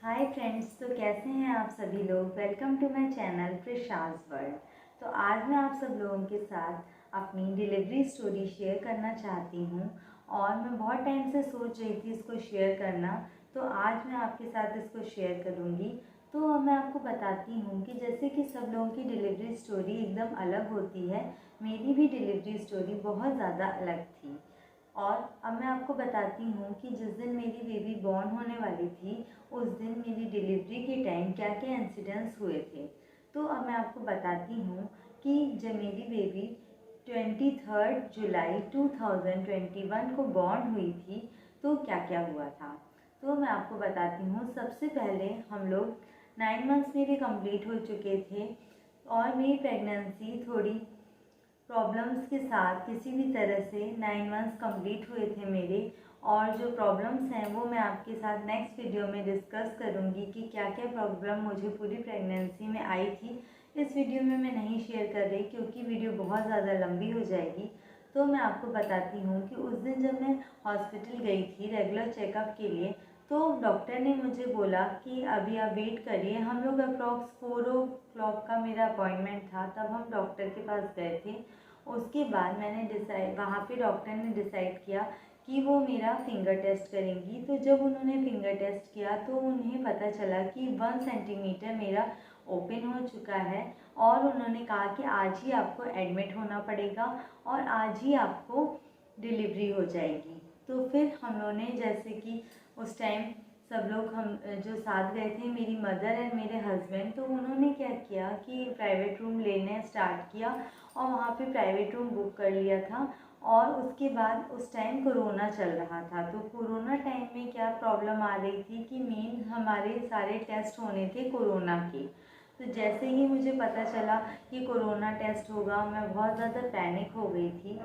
Hi friends, तो कैसे हैं आप सभी लोग। Welcome to my channel Prisha's world. तो आज मैं आप सब लोगों के साथ अपनी डिलीवरी स्टोरी शेयर करना चाहती हूँ और मैं बहुत टाइम से सोच रही थी इसको शेयर करना, तो आज मैं आपके साथ इसको शेयर करूँगी। तो मैं आपको बताती हूँ कि जैसे कि सब लोगों की डिलीवरी स्टोरी एकदम अलग होती है, मेरी भी डिलीवरी स्टोरी बहुत ज़्यादा अलग थी। और अब मैं आपको बताती हूँ कि जिस दिन मेरी बेबी बॉर्न होने वाली थी उस दिन मेरी डिलीवरी के टाइम क्या क्या इंसिडेंट्स हुए थे। तो अब मैं आपको बताती हूँ कि जब मेरी बेबी 23 जुलाई 2021 को बॉर्न हुई थी तो क्या क्या हुआ था। तो मैं आपको बताती हूँ। सबसे पहले हम लोग 9 मंथ्स मेरे कंप्लीट हो चुके थे और मेरी प्रेगनेंसी थोड़ी प्रॉब्लम्स के साथ किसी भी तरह से 9 मंथ्स कंप्लीट हुए थे मेरे। और जो प्रॉब्लम्स हैं वो मैं आपके साथ नेक्स्ट वीडियो में डिस्कस करूंगी कि क्या क्या प्रॉब्लम मुझे पूरी प्रेगनेंसी में आई थी। इस वीडियो में मैं नहीं शेयर कर रही क्योंकि वीडियो बहुत ज़्यादा लंबी हो जाएगी। तो मैं आपको बताती हूँ कि उस दिन जब मैं हॉस्पिटल गई थी रेगुलर चेकअप के लिए, तो डॉक्टर ने मुझे बोला कि अभी आप वेट करिए। हम लोग अप्रॉक्स 4 o'clock का मेरा अपॉइंटमेंट था, तब हम डॉक्टर के पास गए थे। उसके बाद मैंने डिसाइड, वहाँ पे डॉक्टर ने डिसाइड किया कि वो मेरा फिंगर टेस्ट करेंगी। तो जब उन्होंने फिंगर टेस्ट किया तो उन्हें पता चला कि 1 सेंटीमीटर मेरा ओपन हो चुका है और उन्होंने कहा कि आज ही आपको एडमिट होना पड़ेगा और आज ही आपको डिलीवरी हो जाएगी। तो फिर हम लोगों ने, जैसे कि उस टाइम सब लोग हम जो साथ गए थे, मेरी मदर एंड मेरे हस्बैंड, तो उन्होंने क्या किया कि प्राइवेट रूम लेने स्टार्ट किया और वहाँ पे प्राइवेट रूम बुक कर लिया था। और उसके बाद उस टाइम कोरोना चल रहा था, तो कोरोना टाइम में क्या प्रॉब्लम आ रही थी कि मेन हमारे सारे टेस्ट होने थे कोरोना के। तो जैसे ही मुझे पता चला कि कोरोना टेस्ट होगा, मैं बहुत ज़्यादा पैनिक हो गई थी।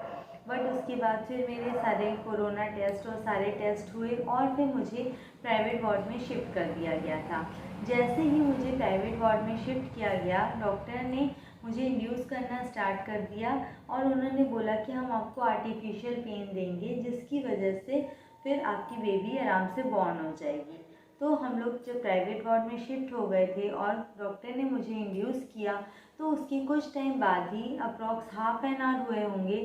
बट उसके बाद फिर मेरे सारे कोरोना टेस्ट और सारे टेस्ट हुए और फिर मुझे प्राइवेट वार्ड में शिफ्ट कर दिया गया था। जैसे ही मुझे प्राइवेट वार्ड में शिफ्ट किया गया, डॉक्टर ने मुझे इंड्यूस करना स्टार्ट कर दिया और उन्होंने बोला कि हम आपको आर्टिफिशियल पेन देंगे जिसकी वजह से फिर आपकी बेबी आराम से बॉर्न हो जाएगी। तो हम लोग जब प्राइवेट वार्ड में शिफ्ट हो गए थे और डॉक्टर ने मुझे इंड्यूस किया, तो उसके कुछ टाइम बाद ही अप्रॉक्स हाफ एन आवर हुए होंगे,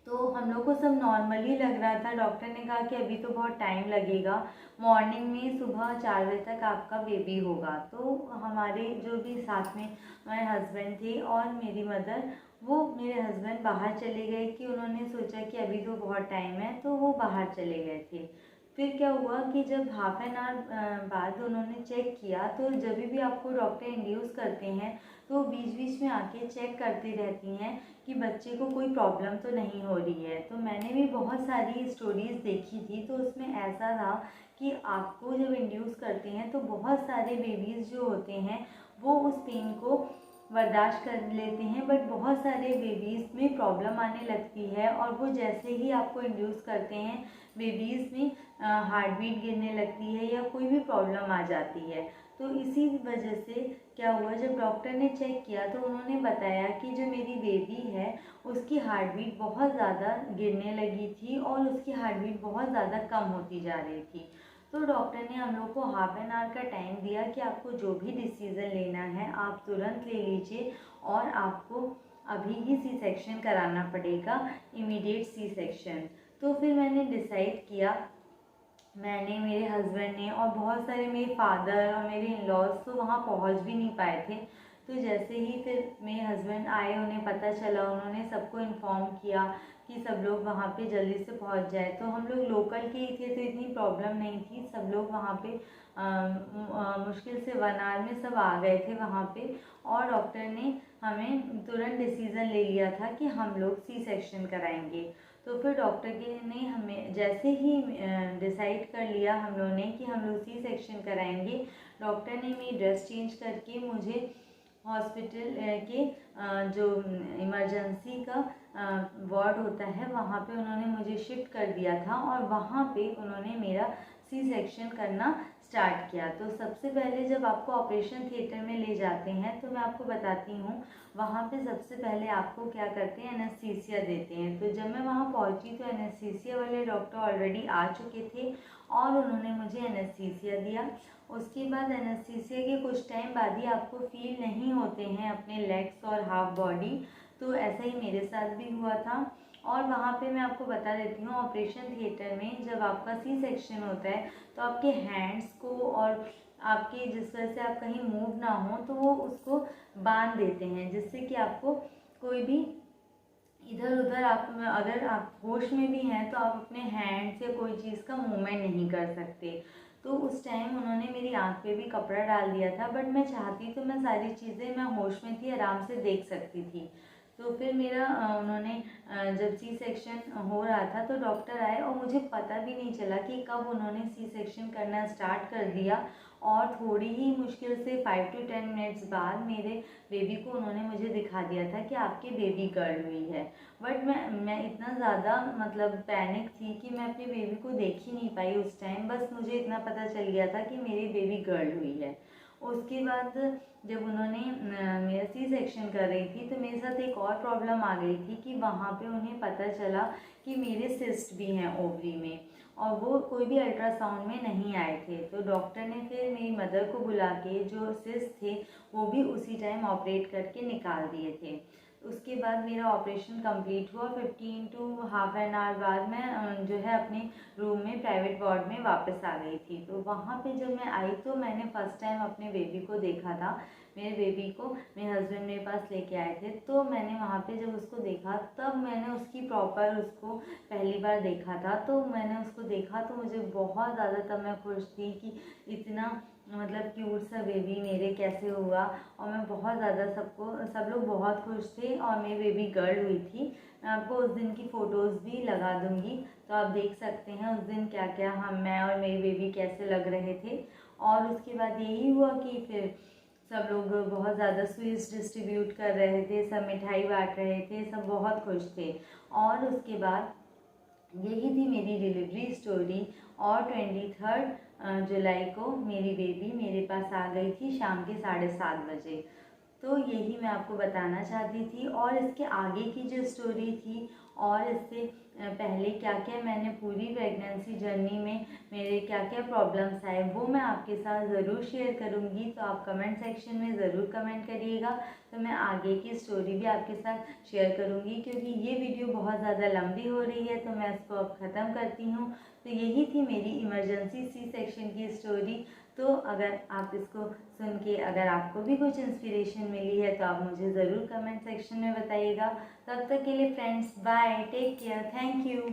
तो हम लोग को सब नॉर्मली लग रहा था। डॉक्टर ने कहा कि अभी तो बहुत टाइम लगेगा, मॉर्निंग में सुबह 4 बजे तक आपका बेबी होगा। तो हमारे जो भी साथ में हमारे हस्बैंड थे और मेरी मदर, वो मेरे हस्बैंड बाहर चले गए कि उन्होंने सोचा कि अभी तो बहुत टाइम है, तो वो बाहर चले गए थे। फिर क्या हुआ कि जब हाफ एन आवर बाद उन्होंने चेक किया, तो जब भी आपको डॉक्टर इंड्यूस करते हैं तो बीच बीच में आके चेक करती रहती हैं कि बच्चे को कोई प्रॉब्लम तो नहीं हो रही है। तो मैंने भी बहुत सारी स्टोरीज़ देखी थी, तो उसमें ऐसा था कि आपको जब इंड्यूस करते हैं तो बहुत सारे बेबीज़ जो होते हैं वो उस पेन को बर्दाश्त कर लेते हैं, बट बहुत सारे बेबीज़ में प्रॉब्लम आने लगती है और वो जैसे ही आपको इंड्यूस करते हैं बेबीज़ में हार्ट बीट गिरने लगती है या कोई भी प्रॉब्लम आ जाती है। तो इसी वजह से क्या हुआ, जब डॉक्टर ने चेक किया तो उन्होंने बताया कि जो मेरी बेबी है उसकी हार्ट बीट बहुत ज़्यादा गिरने लगी थी और उसकी हार्ट बीट बहुत ज़्यादा कम होती जा रही थी। तो डॉक्टर ने हम लोग को हाफ एन आवर का टाइम दिया कि आपको जो भी डिसीज़न लेना है आप तुरंत ले लीजिए और आपको अभी ही सी सेक्शन कराना पड़ेगा, इमीडिएट सी सेक्शन। तो फिर मैंने डिसाइड किया, मैंने, मेरे हस्बैंड ने और बहुत सारे मेरे फादर और मेरे इन लॉज तो वहाँ पहुँच भी नहीं पाए थे। तो जैसे ही फिर मेरे हस्बैंड आए, उन्हें पता चला, उन्होंने सबको इन्फॉर्म किया कि सब लोग वहाँ पे जल्दी से पहुँच जाए। तो हम लोग लोकल के ही थे तो इतनी प्रॉब्लम नहीं थी, सब लोग वहाँ पे मुश्किल से 1 आवर में सब आ गए थे वहाँ पे। और डॉक्टर ने हमें तुरंत डिसीज़न ले लिया था कि हम लोग सी सेक्शन कराएंगे। तो फिर डॉक्टर के ने हमें जैसे ही डिसाइड कर लिया हम लोगों ने कि हम लोग सी सेक्शन कराएंगे, डॉक्टर ने मेरी ड्रेस चेंज करके मुझे हॉस्पिटल के जो इमरजेंसी का वार्ड होता है वहाँ पे उन्होंने मुझे शिफ्ट कर दिया था और वहाँ पे उन्होंने मेरा सी सेक्शन करना स्टार्ट किया। तो सबसे पहले जब आपको ऑपरेशन थिएटर में ले जाते हैं तो मैं आपको बताती हूँ, वहाँ पे सबसे पहले आपको क्या करते हैं, एनेस्थीसिया देते हैं। तो जब मैं वहाँ पहुँची तो एनेस्थीसिया वाले डॉक्टर ऑलरेडी आ चुके थे और उन्होंने मुझे एनेस्थीसिया दिया। उसके बाद एनेस्थीसिया के कुछ टाइम बाद ही आपको फील नहीं होते हैं अपने लेग्स और हाफ बॉडी। तो ऐसा ही मेरे साथ भी हुआ था। और वहाँ पे मैं आपको बता देती हूँ, ऑपरेशन थिएटर में जब आपका सी सेक्शन होता है तो आपके हैंड्स को और आपके जिस वजह से आप कहीं मूव ना हो तो वो उसको बांध देते हैं, जिससे कि आपको कोई भी इधर उधर आप अगर आप होश में भी हैं तो आप अपने हैंड से कोई चीज़ का मूवमेंट नहीं कर सकते। तो उस टाइम उन्होंने मेरी आंख पे भी कपड़ा डाल दिया था, बट मैं चाहती तो मैं सारी चीज़ें, मैं होश में थी, आराम से देख सकती थी। तो फिर मेरा उन्होंने जब सी सेक्शन हो रहा था तो डॉक्टर आए और मुझे पता भी नहीं चला कि कब उन्होंने सी सेक्शन करना स्टार्ट कर दिया। और थोड़ी ही मुश्किल से 5 to 10 मिनट्स बाद मेरे बेबी को उन्होंने मुझे दिखा दिया था कि आपकी बेबी गर्ल हुई है। बट मैं इतना ज़्यादा मतलब पैनिक थी कि मैं अपने बेबी को देख ही नहीं पाई उस टाइम। बस मुझे इतना पता चल गया था कि मेरी बेबी गर्ल हुई है। उसके बाद जब उन्होंने मेरा सी सेक्शन कर रही थी तो मेरे साथ एक और प्रॉब्लम आ गई थी कि वहाँ पे उन्हें पता चला कि मेरे सिस्ट भी हैं ओवरी में, और वो कोई भी अल्ट्रासाउंड में नहीं आए थे। तो डॉक्टर ने फिर मेरी मदर को बुला के जो सिस्ट थे वो भी उसी टाइम ऑपरेट करके निकाल दिए थे। उसके बाद मेरा ऑपरेशन कंप्लीट हुआ। 15 to हाफ एन आवर बाद मैं जो है अपने रूम में प्राइवेट वार्ड में वापस आ गई थी। तो वहाँ पे जब मैं आई तो मैंने फ़र्स्ट टाइम अपने बेबी को देखा था। मेरे बेबी को मेरे हस्बैंड मेरे पास लेके आए थे, तो मैंने वहाँ पे जब उसको देखा तब मैंने उसकी प्रॉपर उसको पहली बार देखा था। तो मैंने उसको देखा तो मुझे बहुत ज़्यादा, तब मैं खुश थी कि इतना मतलब क्यूट सा बेबी मेरे कैसे हुआ। और मैं बहुत ज़्यादा सब लोग बहुत खुश थे और मेरी बेबी गर्ल हुई थी। मैं आपको उस दिन की फ़ोटोज़ भी लगा दूँगी तो आप देख सकते हैं उस दिन क्या क्या मैं और मेरी बेबी कैसे लग रहे थे। और उसके बाद यही हुआ कि फिर सब लोग बहुत ज़्यादा स्वीट्स डिस्ट्रीब्यूट कर रहे थे, सब मिठाई बांट रहे थे, सब बहुत खुश थे। और उसके बाद यही थी मेरी डिलीवरी स्टोरी। और 23 जुलाई को मेरी बेबी मेरे पास आ गई थी शाम के 7:30 बजे। तो यही मैं आपको बताना चाहती थी। और इसके आगे की जो स्टोरी थी और इससे पहले क्या क्या मैंने पूरी प्रेगनेंसी जर्नी में मेरे क्या क्या प्रॉब्लम्स आए वो मैं आपके साथ ज़रूर शेयर करूँगी। तो आप कमेंट सेक्शन में ज़रूर कमेंट करिएगा, तो मैं आगे की स्टोरी भी आपके साथ शेयर करूँगी। क्योंकि ये वीडियो बहुत ज़्यादा लंबी हो रही है तो मैं इसको अब ख़त्म करती हूँ। तो यही थी मेरी इमरजेंसी सी सेक्शन की स्टोरी। तो अगर आप इसको सुन के अगर आपको भी कुछ इंस्पिरेशन मिली है तो आप मुझे ज़रूर कमेंट सेक्शन में बताइएगा। तब तक के लिए friends, bye, take care, thank you.